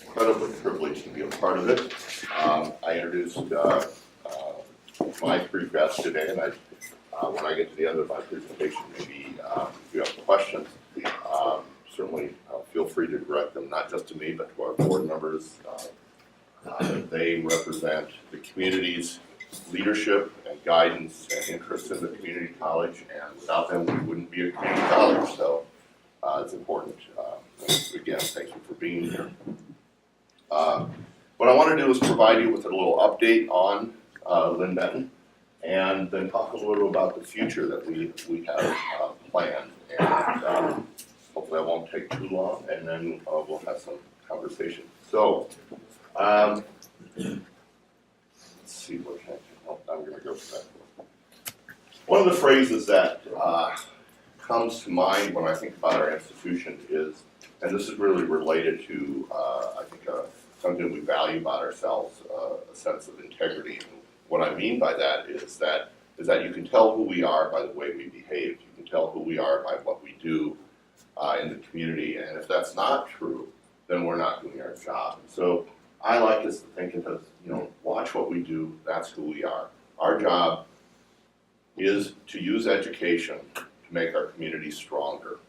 incredibly privileged to be a part of it. I introduced my three guests today, and when I get to the end of my presentation, maybe if you have questions, certainly feel free to direct them not just to me, but to our board members. They represent the community's leadership and guidance and interest in the community college, and without them, we wouldn't be a community college. So it's important. Again, thank you for being here. What I want to do is provide you with a little update on Lynn Benton, and then talk a little about the future that we have planned. And hopefully, I won't take too long, and then we'll have some conversation. So. Let's see what I'm going to go for that. One of the phrases that comes to mind when I think about our institution is, and this is really related to, I think, something we value about ourselves, a sense of integrity. And what I mean by that is that you can tell who we are by the way we behave. You can tell who we are by what we do in the community. And if that's not true, then we're not doing our job. So I like us to think of it as, watch what we do, that's who we are. Our job is to use education to make our community stronger.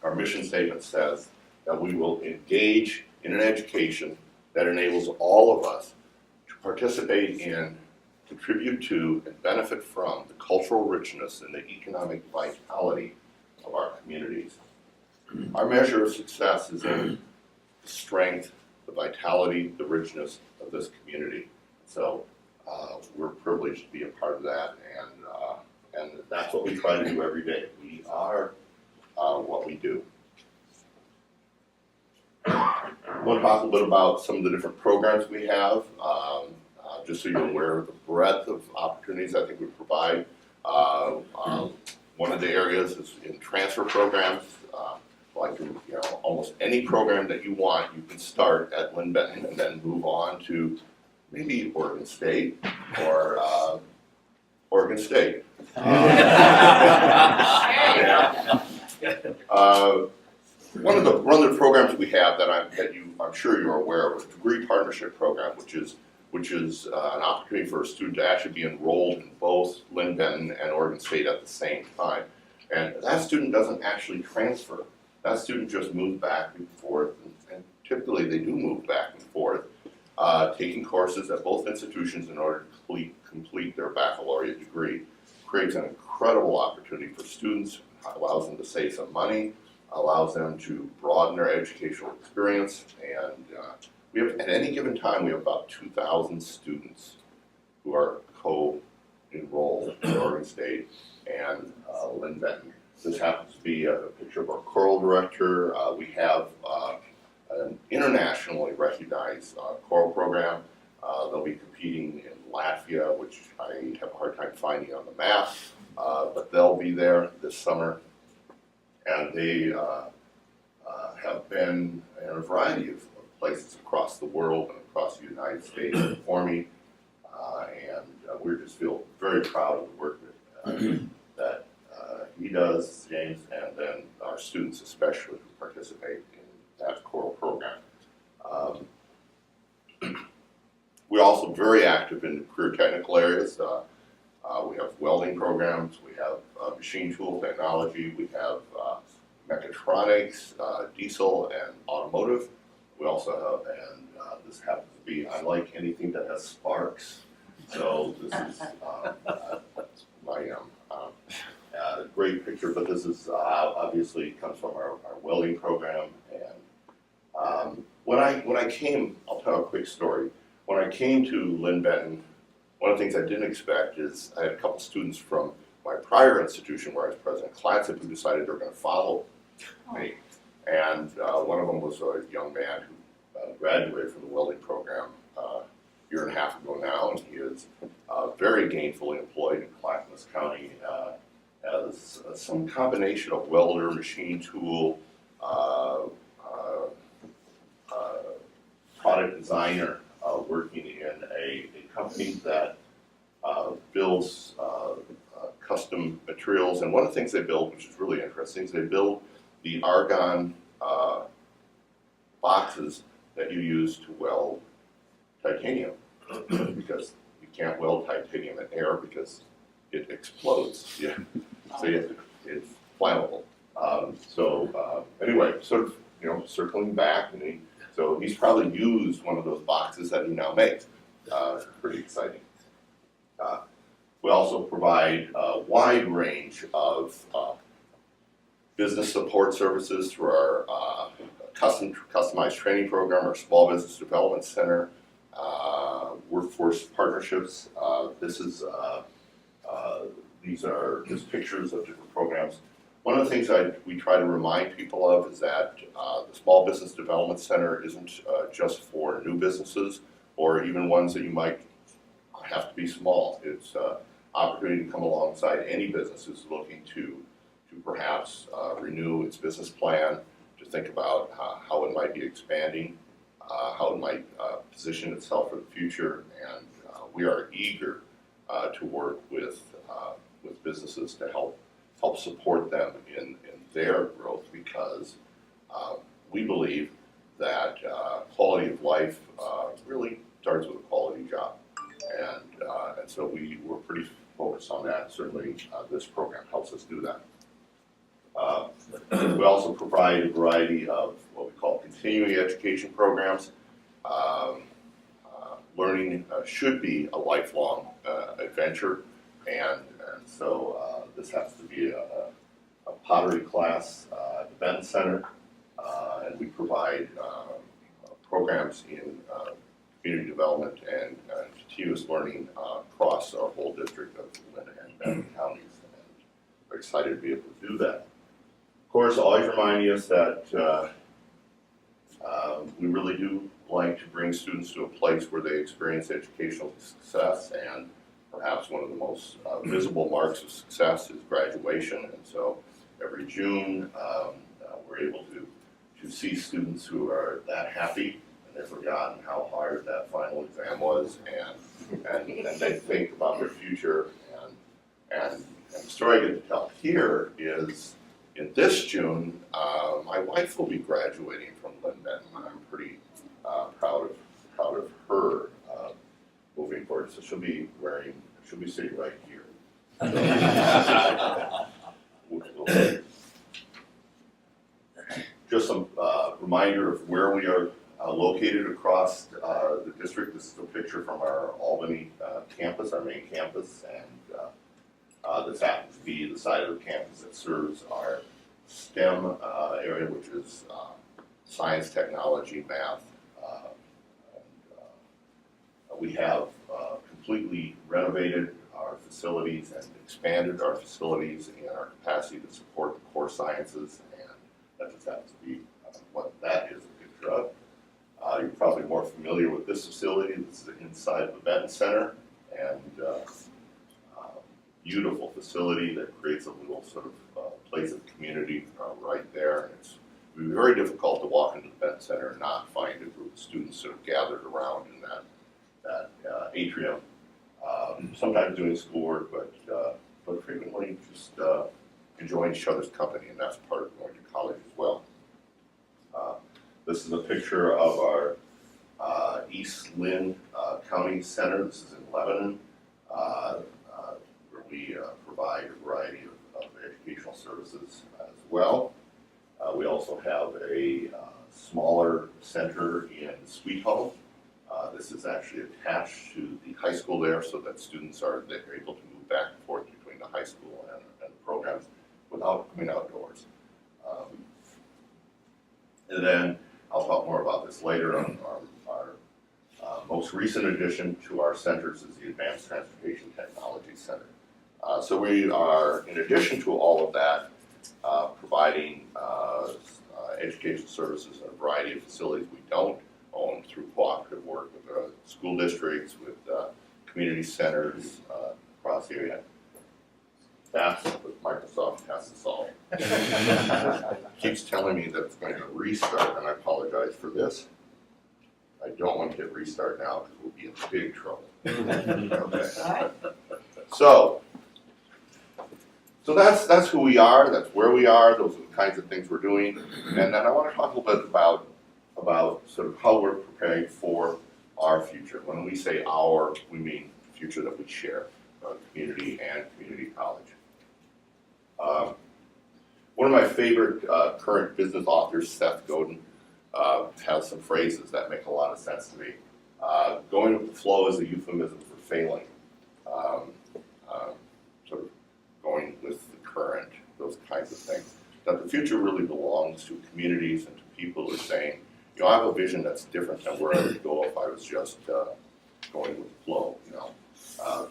Our mission statement says that we will engage in an education that enables all of us to participate in, contribute to, and benefit from the cultural richness and the economic vitality of our communities. Our measure of success is in the strength, the vitality, the richness of this community. So we're privileged to be a part of that, and that's what we try to do every day. We are what we do. I want to talk a little bit about some of the different programs we have, just so you're aware of the breadth of opportunities I think we provide. One of the areas is in transfer programs. Like almost any program that you want, you can start at Lynn Benton and then move on to maybe Oregon State or Oregon State. One of the programs we have that I'm sure you're aware of is the Degree Partnership Program, which is an opportunity for a student to actually be enrolled in both Lynn Benton and Oregon State at the same time, and that student doesn't actually transfer. That student just moves back and forth, and typically they do move back and forth, taking courses at both institutions in order to complete their baccalaureate degree. Creates an incredible opportunity for students, allows them to save some money, allows them to broaden their educational experience, and we have, at any given time, we have about 2,000 students who are co-enrolled in Oregon State and Lynn Benton. This happens to be a picture of our choral director. We have an internationally recognized choral program. They'll be competing in Latvia, which I have a hard time finding on the map, but they'll be there this summer. And they have been in a variety of places across the world and across the United States performing, and we just feel very proud of the work that he does, James, and then our students especially who participate in that choral program. We're also very active in the career technical areas. We have welding programs, we have machine tool technology, we have mechatronics, diesel, and automotive. We also have, and this happens to be, I like anything that has sparks. So this is my great picture, but this is obviously comes from our welding program. And when I came, I'll tell a quick story. When I came to Lynn Benton, one of the things I didn't expect is I had a couple students from my prior institution where I was president, Clatsop, who decided they were going to follow me. And one of them was a young man who graduated from the welding program a year and a half ago now, and he is very gainfully employed in Clackamas County as some combination of welder, machine tool, product designer, working in a company that builds custom materials. And one of the things they build, which is really interesting, is they build the argon boxes that you use to weld titanium, because you can't weld titanium in air because it explodes. Yeah. So it's flammable. Anyway, sort of, circling back, and he's probably used one of those boxes that he now makes. Pretty exciting. We also provide a wide range of business support services through our customized training program, our Small Business Development Center, workforce partnerships. These are just pictures of different programs. One of the things we try to remind people of is that the Small Business Development Center isn't just for new businesses or even ones that you might have to be small. It's an opportunity to come alongside any business who's looking to perhaps renew its business plan, to think about how it might be expanding, how it might position itself for the future, and we are eager to work with businesses to help support them in their growth, because we believe that quality of life really starts with a quality job, and so we're pretty focused on that. Certainly, this program helps us do that. We also provide a variety of what we call continuing education programs. Learning should be a lifelong adventure, and so this happens to be a pottery class at the Benton Center, and we provide programs in community development and continuous learning across our whole district of Lynn and Benton counties, and we're excited to be able to do that. Of course, always reminding us that we really do like to bring students to a place where they experience educational success, and perhaps one of the most visible marks of success is graduation. And so every June, we're able to see students who are that happy and they've forgotten how hard that final exam was, and they think about their future. And the story I get to tell here is, in this June, my wife will be graduating from Lynn Benton. I'm pretty proud of her moving forward. So she'll be sitting right here. Just some reminder of where we are located across the district. This is a picture from our Albany campus, our main campus, and this happens to be the side of the campus that serves our STEM area, which is science, technology, math. We have completely renovated our facilities and expanded our facilities and our capacity to support the core sciences, and that just happens to be what that is a picture of. You're probably more familiar with this facility. This is inside of the Benton Center, and beautiful facility that creates a little sort of place of community right there. And it would be very difficult to walk into the Benton Center and not find a group of students sort of gathered around in that atrium, sometimes doing schoolwork, but frequently just enjoying each other's company, and that's part of going to college as well. This is a picture of our East Lynn County Center. This is in Lebanon, where we provide a variety of educational services as well. We also have a smaller center in Sweet Home. This is actually attached to the high school there, so that students are able to move back and forth between the high school and the programs without coming outdoors. And then I'll talk more about this later. Our most recent addition to our centers is the Advanced Transportation Technology Center. So we are, in addition to all of that, providing education services in a variety of facilities we don't own through cooperative work with school districts, with community centers across the area. That's what Microsoft has to solve. Keeps telling me that it's going to restart, and I apologize for this. I don't want to hit restart now because we'll be in big trouble. Okay. So that's who we are. That's where we are. Those are the kinds of things we're doing. And then I want to talk a little bit about about sort of how we're preparing for our future. When we say our, we mean the future that we share, community and community college. One of my favorite current business authors, Seth Godin, has some phrases that make a lot of sense to me. Going with the flow is a euphemism for failing. Sort of going with the current, those kinds of things. That the future really belongs to communities and to people who are saying, you know, I have a vision that's different than where I would go if I was just going with the flow. You know,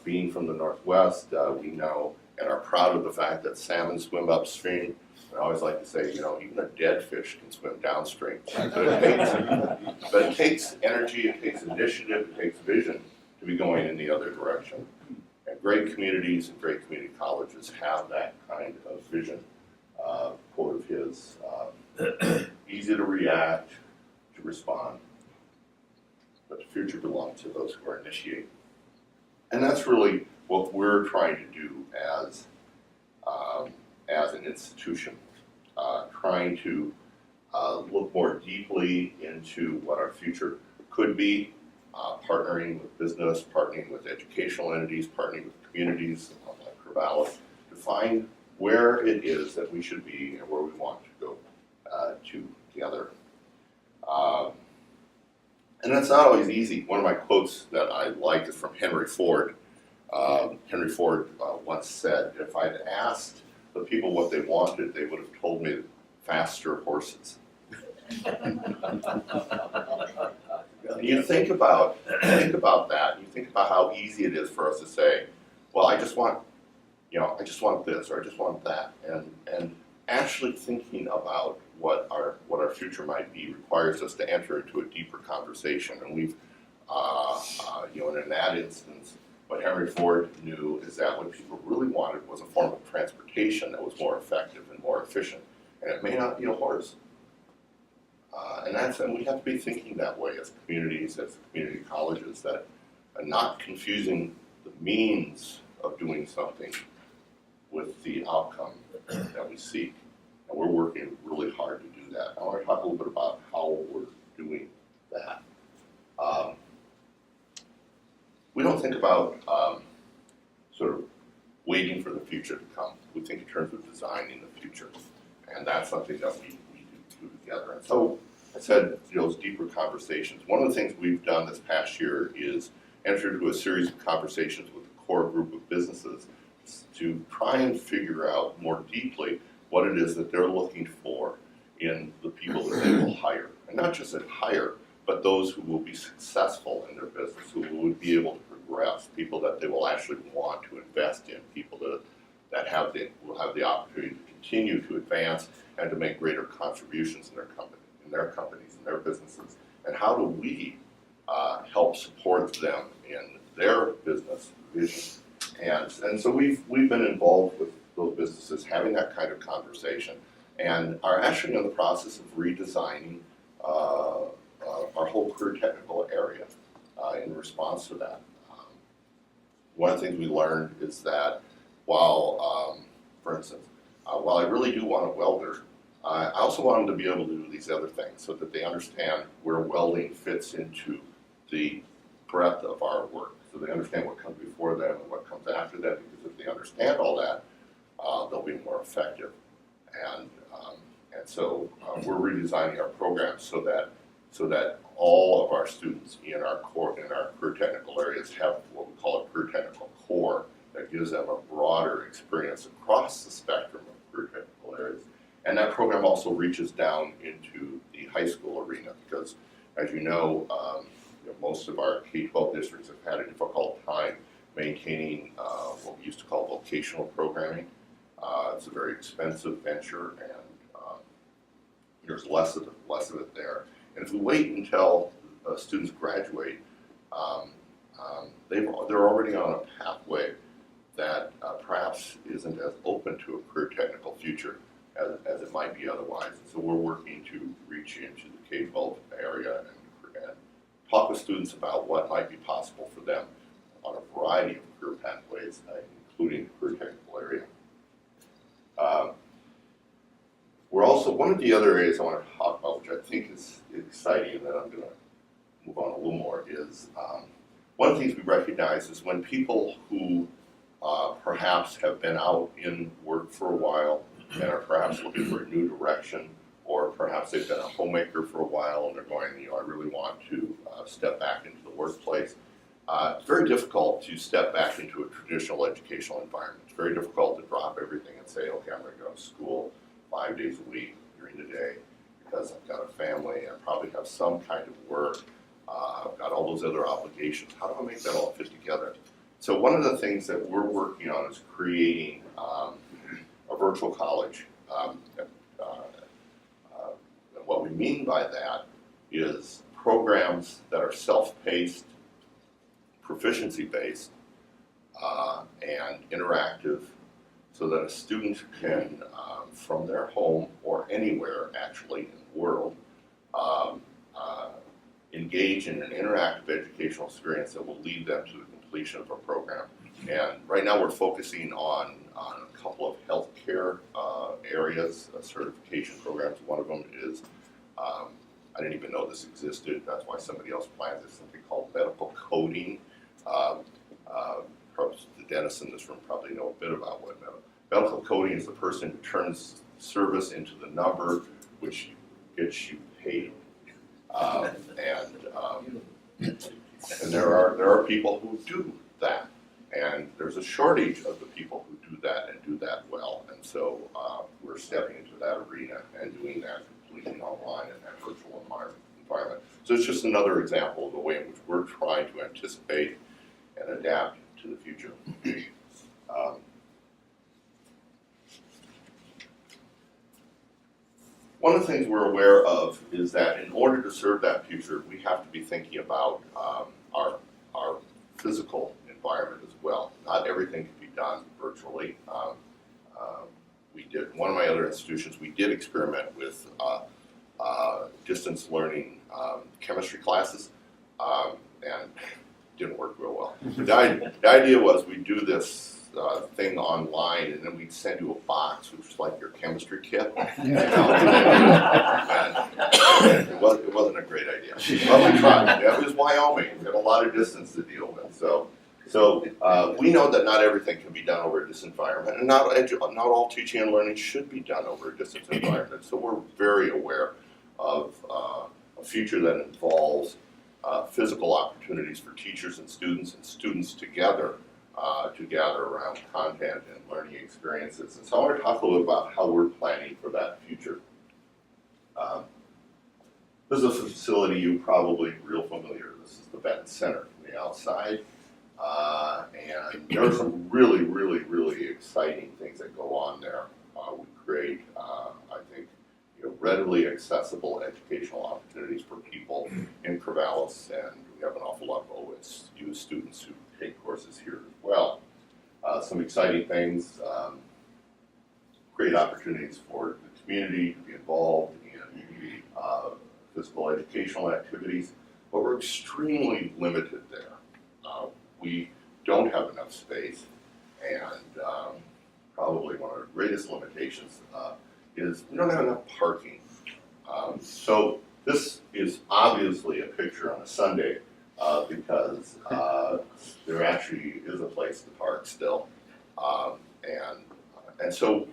being from the Northwest, we know and are proud of the fact that salmon swim upstream. I always like to say, you know, even a dead fish can swim downstream. But it takes energy, it takes initiative, it takes vision to be going in the other direction. And great communities and great community colleges have that kind of vision. Quote of his, easy to react, to respond, but the future belongs to those who are initiating. And that's really what we're trying to do as an institution, trying to look more deeply into what our future could be, partnering with business, partnering with educational entities, partnering with communities like Corvallis, to find where it is that we should be and where we want to go together. And that's not always easy. One of my quotes that I like is from Henry Ford. Henry Ford once said, if I'd asked the people what they wanted, they would have told me faster horses. You think about that, you think about how easy it is for us to say, well, I just want this, or I just want that. And actually thinking about what our future might be requires us to enter into a deeper conversation. And we've, and in that instance, what Henry Ford knew is that what people really wanted was a form of transportation that was more effective and more efficient. And it may not be a horse. And we have to be thinking that way as communities, as community colleges, that are not confusing the means of doing something with the outcome that we seek. And we're working really hard to do that. I want to talk a little bit about how we're doing that. We don't think about sort of waiting for the future to come. We think in terms of designing the future. And that's something that we do together. And so I said, those deeper conversations. One of the things we've done this past year is enter into a series of conversations with a core group of businesses to try and figure out more deeply what it is that they're looking for in the people that they will hire. And not just that hire, but those who will be successful in their business, who will be able to progress, people that they will actually want to invest in, people that will have the opportunity to continue to advance and to make greater contributions in their companies, in their businesses. And how do we help support them in their business vision? And so we've been involved with those businesses having that kind of conversation and are actually in the process of redesigning our whole career technical area in response to that. One of the things we learned is that while, for instance, while I really do want a welder, I also want them to be able to do these other things so that they understand where welding fits into the breadth of our work. So they understand what comes before them and what comes after that, because if they understand all that, they'll be more effective. And so we're redesigning our programs so that all of our students in our career technical areas have what we call a career technical core that gives them a broader experience across the spectrum of career technical areas. And that program also reaches down into the high school arena because, as you know, most of our K-12 districts have had a difficult time maintaining what we used to call vocational programming. It's a very expensive venture, and there's less of it there. And if we wait until students graduate, they're already on a pathway that perhaps isn't as open to a career technical future as it might be otherwise. So we're working to reach into the K-12 area and talk with students about what might be possible for them on a variety of career pathways, including the career technical area. We're also one of the other areas I want to talk about, which I think is exciting, and then I'm going to move on a little more, is one of the things we recognize is when people who perhaps have been out in work for a while and are perhaps looking for a new direction, or perhaps they've been a homemaker for a while and they're going, I really want to step back into the workplace. It's very difficult to step back into a traditional educational environment. It's very difficult to drop everything and say, okay, I'm going to go to school 5 days a week during the day because I've got a family, I probably have some kind of work, I've got all those other obligations. How do I make that all fit together? So one of the things that we're working on is creating a virtual college. What we mean by that is programs that are self-paced, proficiency-based, and interactive, so that a student can, from their home or anywhere actually in the world, engage in an interactive educational experience that will lead them to the completion of a program. And right now we're focusing on a couple of healthcare areas, certification programs. One of them is, I didn't even know this existed, that's why somebody else planned this, something called medical coding. The dentists in this room probably know a bit about what medical coding is. The person who turns service into the number which gets you paid. And there are people who do that, and there's a shortage of the people who do that and do that well. And so we're stepping into that arena and doing that completely online in that virtual environment. So it's just another example of the way in which we're trying to anticipate and adapt to the future. One of the things we're aware of is that in order to serve that future, we have to be thinking about our physical environment as well. Not everything can be done virtually. One of my other institutions, we did experiment with distance learning chemistry classes, and didn't work real well. The idea was we'd do this thing online, and then we'd send you a box, which was like your chemistry kit. And it wasn't a great idea. Well, we tried. It was Wyoming. We had a lot of distance to deal with. So we know that not everything can be done over a distance environment, and not all teaching and learning should be done over a distance environment. So we're very aware of a future that involves physical opportunities for teachers and students together to gather around content and learning experiences. And so I want to talk a little about how we're planning for that future. This is a facility you're probably real familiar. This is the Benton Center from the outside. And there are some really, really, really exciting things that go on there. We create, I think, readily accessible educational opportunities for people in Corvallis, and we have an awful lot of OSU students who take courses here as well. Some exciting things, great opportunities for the community to be involved in physical educational activities, but we're extremely limited there. We don't have enough space, and probably one of the greatest limitations is we don't have enough parking. So this is obviously a picture on a Sunday because there actually is a place to park still. And so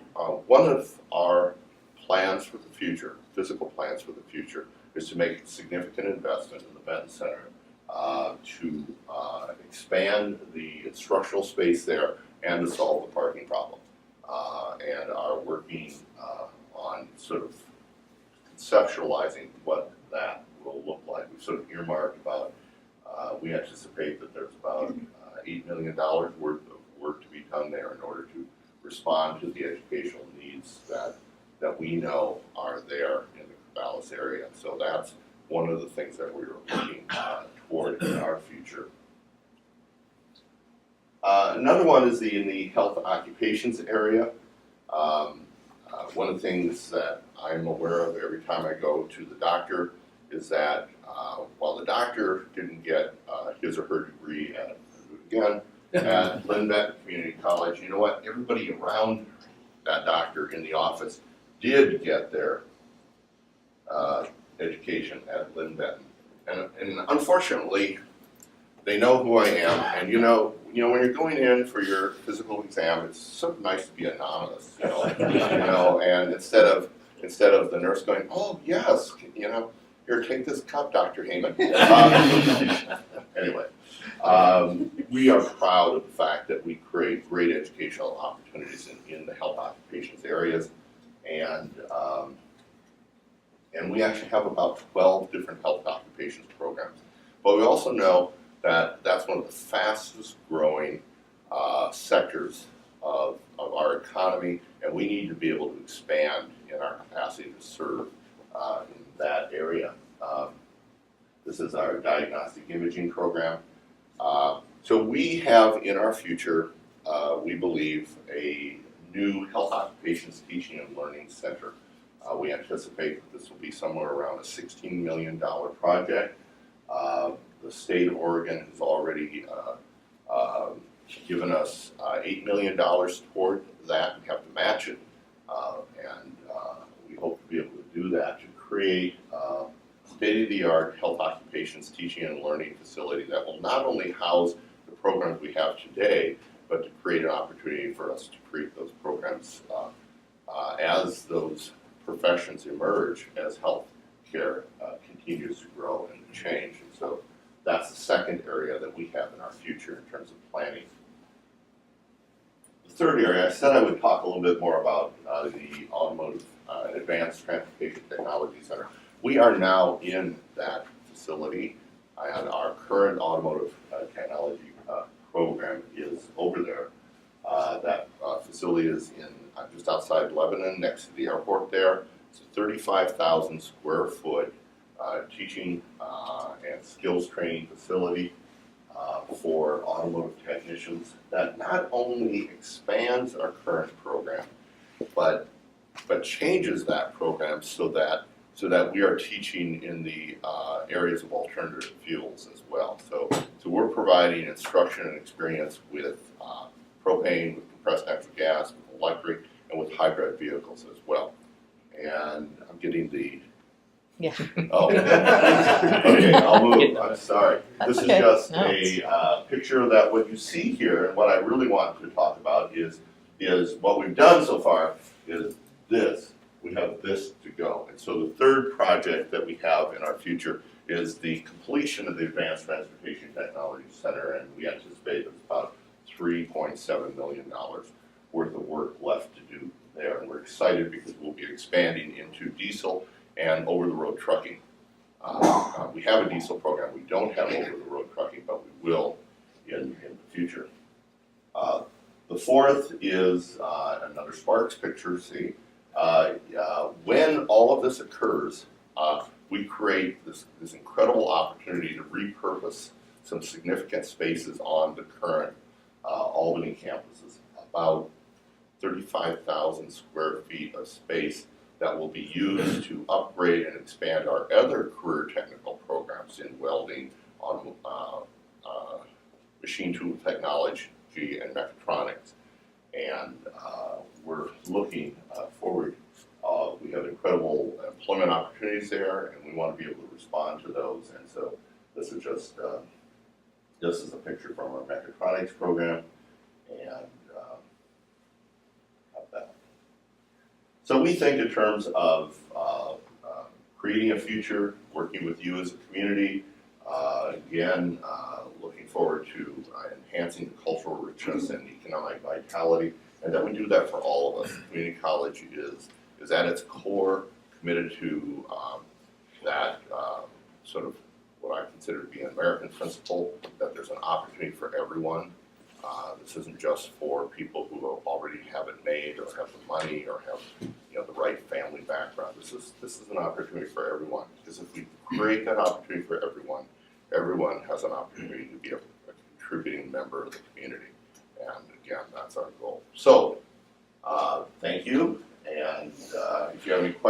one of our plans for the future, physical plans for the future, is to make a significant investment in the Benton Center to expand the instructional space there and to solve the parking problem. And are working on sort of conceptualizing what that will look like. We've sort of earmarked about, we anticipate that there's about $8 million worth of work to be done there in order to respond to the educational needs that we know are there in the Corvallis area. So that's one of the things that we're looking toward in our future. Another one is in the health occupations area. One of the things that I'm aware of every time I go to the doctor is that while the doctor didn't get his or her degree at Lynn Community College, you know what? Everybody around that doctor in the office did get their education at Lynn Benton. And unfortunately, they know who I am, and you know, when you're going in for your physical exam, it's sort of nice to be anonymous, and instead of the nurse going, oh yes, here, take this cup, Dr. Hamann. Anyway, we are proud of the fact that we create great educational opportunities in the health occupations areas, and we actually have about 12 different health occupations programs. But we also know that that's one of the fastest growing sectors of our economy, and we need to be able to expand in our capacity to serve in that area. This is our diagnostic imaging program. So we have in our future, we believe, a new health occupations teaching and learning center. We anticipate that this will be somewhere around a $16 million project. The state of Oregon has already given us $8 million toward that. We have to match it, and we hope to be able to do that to create state-of-the-art health occupations teaching and learning facility that will not only house the programs we have today, but to create an opportunity for us to create those programs as those professions emerge, as health care continues to grow and to change. And so that's the second area that we have in our future in terms of planning. The third area, I said I would talk a little bit more about the Automotive and Advanced Transportation Technology Center. We are now in that facility, and our current automotive technology program is over there. That facility is in just outside Lebanon, next to the airport there. It's a 35,000 square foot teaching and skills training facility for automotive technicians that not only expands our current program, but changes that program so that we are teaching in the areas of alternative fuels as well. So we're providing instruction and experience with propane, with compressed natural gas, with electric, and with hybrid vehicles as well. And I'm getting the... Yeah. Oh. Okay, I'll move. I'm sorry. This is just a picture of that. What you see here, and what I really want to talk about is what we've done so far is this. We have this to go. And so the third project that we have in our future is the completion of the Advanced Transportation Technology Center, and we anticipate there's about $3.7 million worth of work left to do there. And we're excited because we'll be expanding into diesel and over-the-road trucking. We have a diesel program. We don't have over-the-road trucking, but we will in the future. The fourth is another Sparks picture. See, when all of this occurs, we create this incredible opportunity to repurpose some significant spaces on the current Albany campuses, about 35,000 square feet of space that will be used to upgrade and expand our other career technical programs in welding, on machine tool technology, and mechatronics. And we're looking forward. We have incredible employment opportunities there, and we want to be able to respond to those. And so this is just this is a picture from our mechatronics program, and that. So we think in terms of creating a future, working with you as a community. Again, looking forward to enhancing the cultural richness and economic vitality, and that we do that for all of us. Community college is at its core committed to that sort of what I consider to be an American principle, that there's an opportunity for everyone. This isn't just for people who already have it made or have the money or have the right family background. This is an opportunity for everyone, because if we create that opportunity for everyone, everyone has an opportunity to be a contributing member of the community. And again, that's our goal. So, thank you. And if you have any questions,